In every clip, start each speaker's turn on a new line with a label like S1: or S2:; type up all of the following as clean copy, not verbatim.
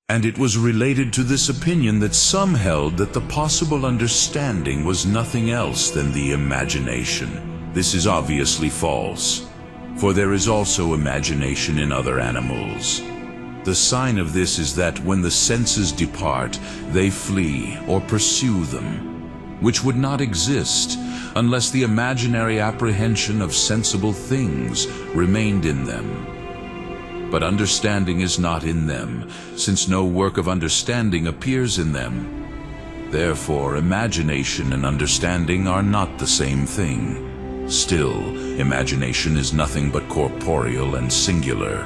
S1: And it was related to this opinion that some held that the possible understanding was nothing else than the imagination. This is obviously false, for there is also imagination in other animals. The sign of this is that when the senses depart, they flee or pursue them, which would not exist unless the imaginary apprehension of sensible things remained in them. But understanding is not in them, since no work of understanding appears in them. Therefore, imagination and understanding are not the same thing. Still, imagination is nothing but corporeal and singular,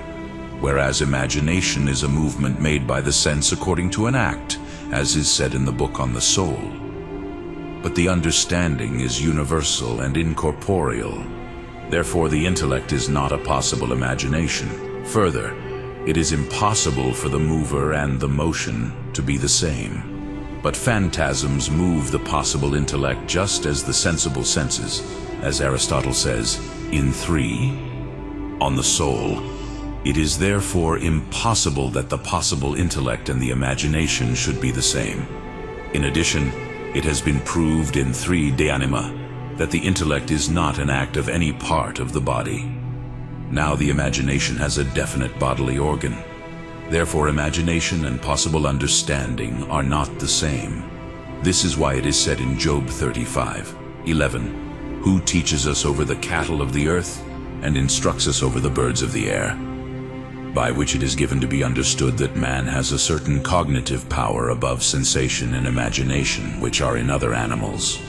S1: whereas imagination is a movement made by the sense according to an act, as is said in the book on the soul. But the understanding is universal and incorporeal. Therefore, the intellect is not a possible imagination. Further, it is impossible for the mover and the motion to be the same. But phantasms move the possible intellect just as the sensible senses, as Aristotle says, in 3, on the soul. It is therefore impossible that the possible intellect and the imagination should be the same. In addition, it has been proved in 3 De Anima that the intellect is not an act of any part of the body. Now the imagination has a definite bodily organ. Therefore, imagination and possible understanding are not the same. This is why it is said in Job 35:11, "Who teaches us over the cattle of the earth, and instructs us over the birds of the air?" By which it is given to be understood that man has a certain cognitive power above sensation and imagination, which are in other animals.